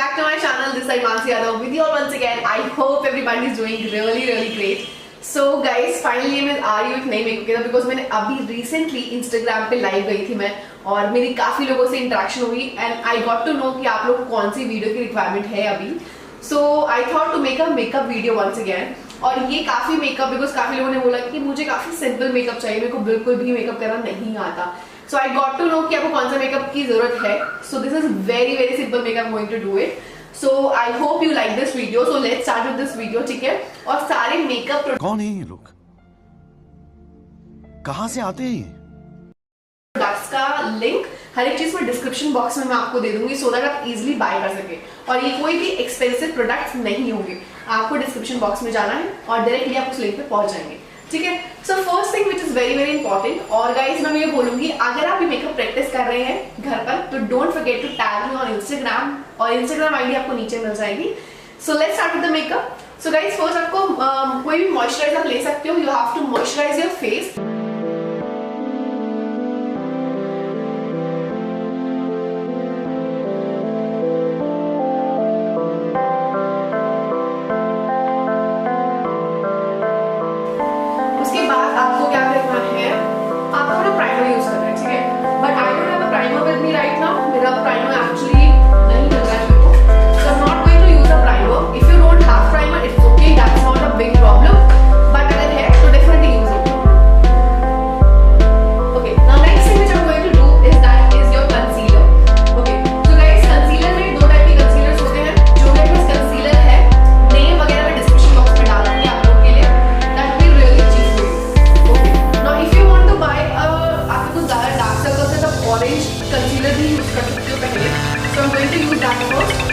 back to my channel. This is Mansi Yadav with you all once again. I hope everybody is doing really great. So guys, finally मैं आ रही हूँ एक नई makeup के साथ because मैंने अभी रिसेंटली इंस्टाग्राम पे लाइव गई थी मैं और मेरी काफी लोगों से इंटरेक्शन हुई and I got to know कि आप लोग को कौन सी वीडियो की रिक्वायरमेंट है अभी. So I thought to make a makeup video once again. और ये काफी मेकअप बिकॉज काफी लोगों ने बोला कि मुझे काफी सिंपल मेकअप चाहिए, मेरे को बिल्कुल भी मेकअप करना नहीं आता. So I got to know कि आपको कौन सा मेकअप की जरूरत है. So this is very simple makeup going to do it. So I hope you like this video. So let's start with this video, ठीक है. और सारे मेकअप कौन है ये लोग, कहाँ से आते हैं? प्रोडक्ट्स का लिंक हर एक चीज में डिस्क्रिप्शन बॉक्स में मैं आपको दे दूंगी सो दैट आप इजीली बाय कर सके. और ये कोई भी एक्सपेंसिव प्रोडक्ट्स नहीं होंगे. आपको डिस्क्रिप्शन बॉक्स में जाना है और डायरेक्टली आप उस लिंक पे पहुंच जाएंगे, ठीक है. So first thing which is very important. और गाइस मैं ये बोलूंगी अगर आप ये मेकअप प्रैक्टिस कर रहे हैं घर पर तो don't forget to tag me on Instagram और इंस्टाग्राम आईडी आपको नीचे मिल जाएगी. So let's start with the makeup. So guys first आपको कोई भी मॉइस्चराइजर आप ले सकते हो. You have to moisturise your face. आपको क्या करना है, आपको ना प्राइमर यूज करना है, ठीक है. But I don't have a primer with me right now. मेरा प्राइमर एक्चुअली नहीं मिल रहा है मेरे को. So I am not going to use a primer. If you don't have primer it's okay, that's not a big problem. But अगर है तो definitely use it. Okay, now next thing which I am going to do is that is your concealer. Okay, so guys concealer में दो type के concealers होते हैं. जो मेरे पास कंसीलर है नेम वगैरह मैं डिस्क्रिप्शन बॉक्स में डाल दूंगी आप लोगों के लिए. That will be really cheap. Orange concealer भी यूज कर सकते हो पहले. So I am going to use that first.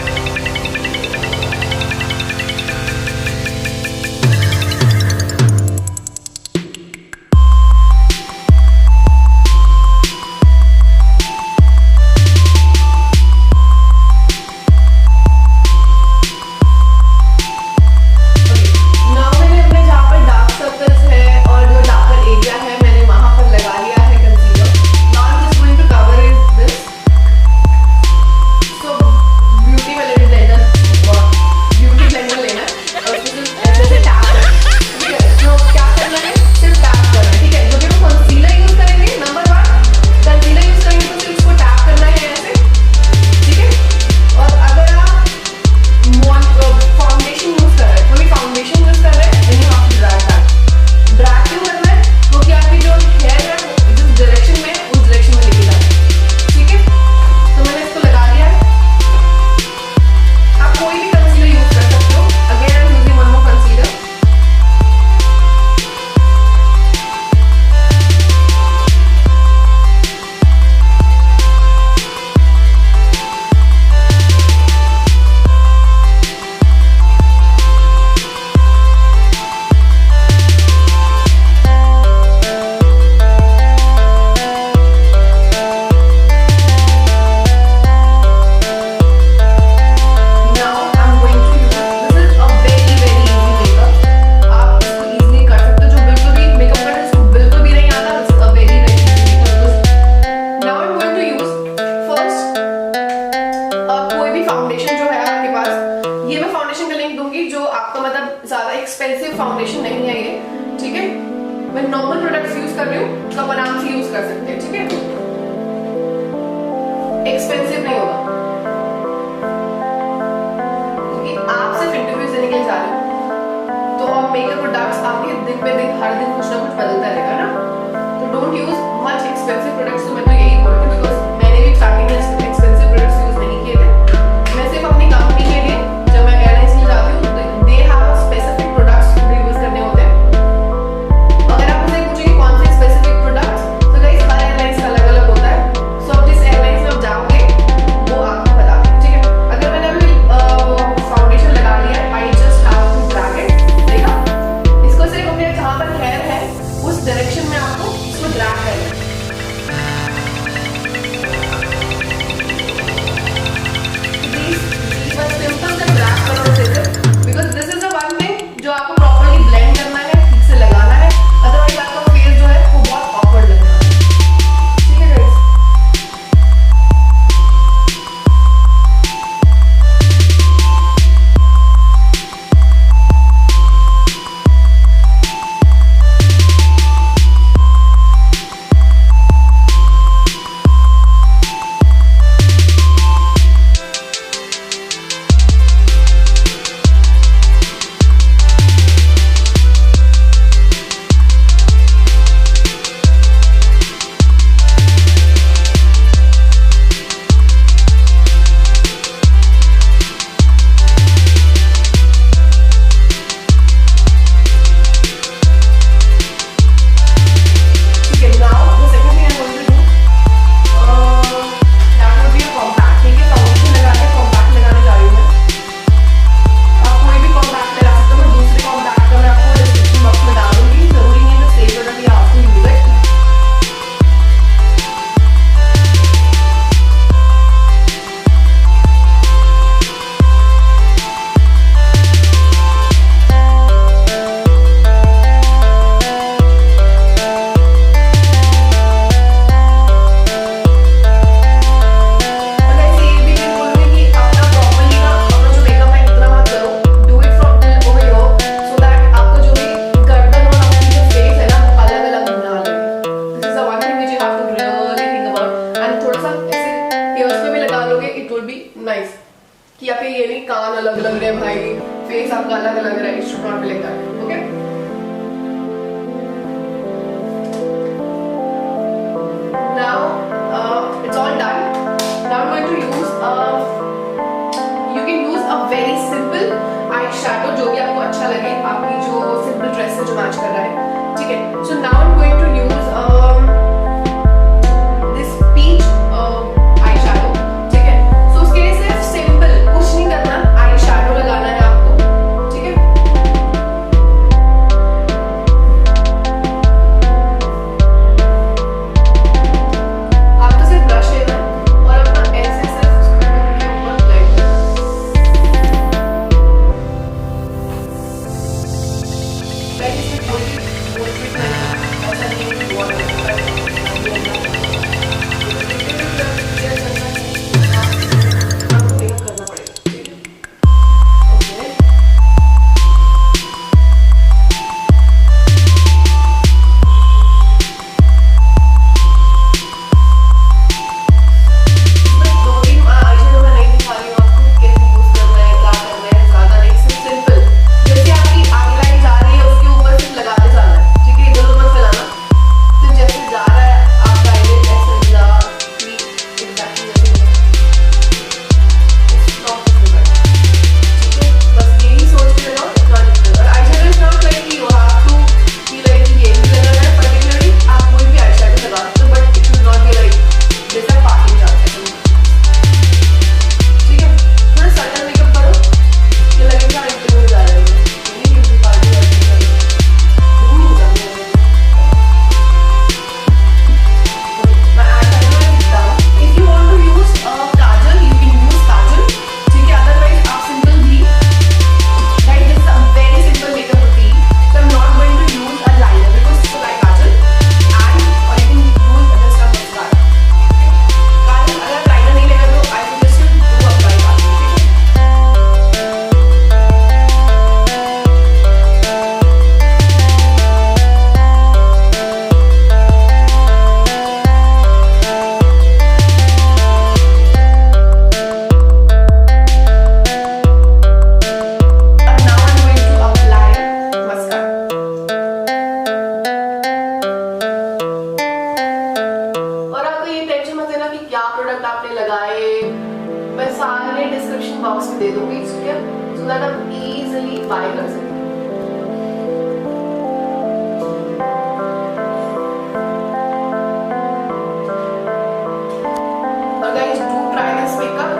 ज्यादा एक्सपेंसिव फाउंडेशन नहीं है ये, ठीक है. मैं नॉर्मल प्रोडक्ट्स यूज कर रही हूँ तो आप आराम से यूज कर सकते हैं, ठीक है. एक्सपेंसिव नहीं होगा क्योंकि आप सिर्फ इंटरव्यूज देने के लिए जा रहे हो. तो अब मेकअप प्रोडक्ट्स आपके दिन पे दिन हर दिन कुछ ना कुछ बदलता रहेगा ना. तो don't use much expensive products. तो मैं तो यही बोलती हूँ बिकॉज मैंने भी स्टार्टिंग में एक्सपेंसिव प्रोडक्ट्स यूज नहीं किए थे. मैं सिर्फ अपनी कंपनी के लिए जब मैं एयरलाइंस में जाती हूँ तो they have specific products use करने होते हैं. अगर आप मुझे पूछेंगे कौन से स्पेसिफिक प्रोडक्ट्स, तो गाइस हर एयरलाइंस का अलग-अलग होता है. सो आप जिस एयरलाइंस में आप जाओगे वो आपको बता दें, ठीक है. अगर मैंने अभी फाउंडेशन लगा लिया है, I just have to drag it. देखा, इसको सिर्फ अपने जहाँ पर हेयर है उस डायरेक्शन में आपको इसको ड्रैग करना है. नाइस कि आपके ये नहीं कान अलग लग रहे हैं भाई, फेस आपका अलग लग रहा है, it should not be like that. Okay, now it's all done. Now I am going to use, you can use a very simple eye shadow, जो भी आपको अच्छा लगे, आपकी जो सिंपल ड्रेस से जो मैच कर रहा है. ठीक है, so now I am going to use this peach eye shadow. ठीक है, सो उसके लिए सिर्फ सिंपल कुछ नहीं करना, आई शैडो लगाना है आपको. ठीक है, आपको सिर्फ ब्रश लेना है और अपना ऐसे सिर्फ उसके ऊपर ब्लेंड करना है. गाइस, इसमें कोई भी नहीं है, ऐसा नहीं है कि बहुत अच्छा है. करना पड़ेगा. ठीक है, ओके. दो तीन आईशैडो मैं नहीं दिखा रही हूँ आपको कैसे यूज करना है, क्या करना है, ज्यादा नहीं, सिर्फ सिंपल जैसे आपकी आई लाइन जा रही है उसके ऊपर सिर्फ लगाते जाना है. ठीक है, इधर उधर मत फैलाना, सिर्फ जैसे जा रहा है आपका आईलाइनर ऐसे जा एग्जैक्टली जैसे नॉट डिफिकल्ट. ठीक है, बस यही सोच के लगाओ, इतना डिफिकल्ट. और eyeshadow is not like you have to be like ये ही लगाना है. पर्टिकुलरली आप कोई भी आईशैडो लगा सकते हो, but it should not be like जैसा पार्टी में जाते हैं. ठीक है, थोड़ा सटल मेकअप करो कि लगेगा इंटरव्यू जा रहे हो, नहीं किसी पार्टी वार्टी कर रहे हो. नहीं जाने वाले. मैं eyeshadow is done. If you want to use kajal, you can use kajal. ठीक है, otherwise आप simple भी. Guys, this is a very simple makeup routine. So I'm not going to use a liner because it's like kajal, and or you can use just a mascara. Kajal अगर liner नहीं लेगा तो I suggest you do apply kajal. ठीक है. And now I'm going to apply mascara. और आपको ये tension मत लेना कि क्या प्रोडक्ट आपने लगाए, मैं सारे डिस्क्रिप्शन बॉक्स में दे दूंगी. ठीक है, सो दैट आप इजीली बाय कर सकें. और guys, do try this makeup.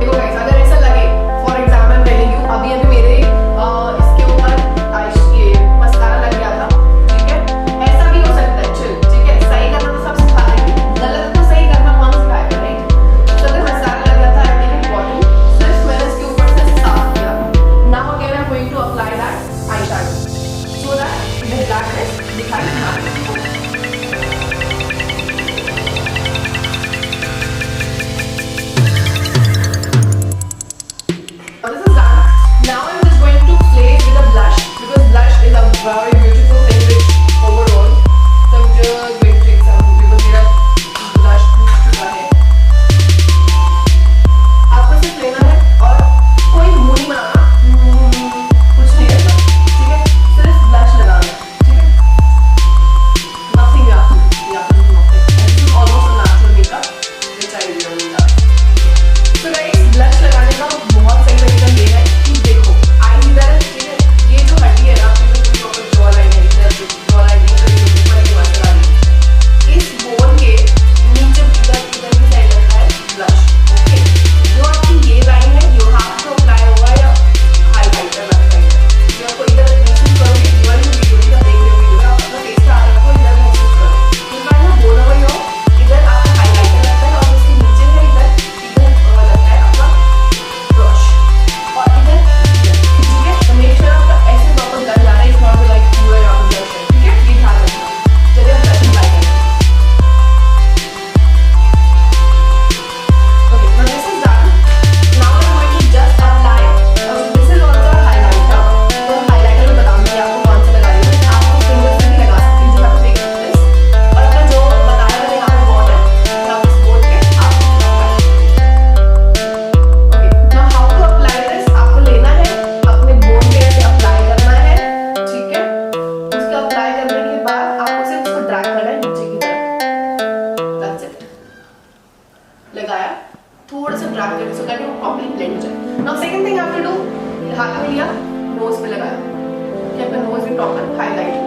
देखो गाइस, अगर ऐसा लगे, फॉर एग्जाम्पल मैं टेलिंग यू, अभी अभी मेरे इसके ऊपर ये मस्कारा लग गया था. ठीक है, टॉपर हाईलाइट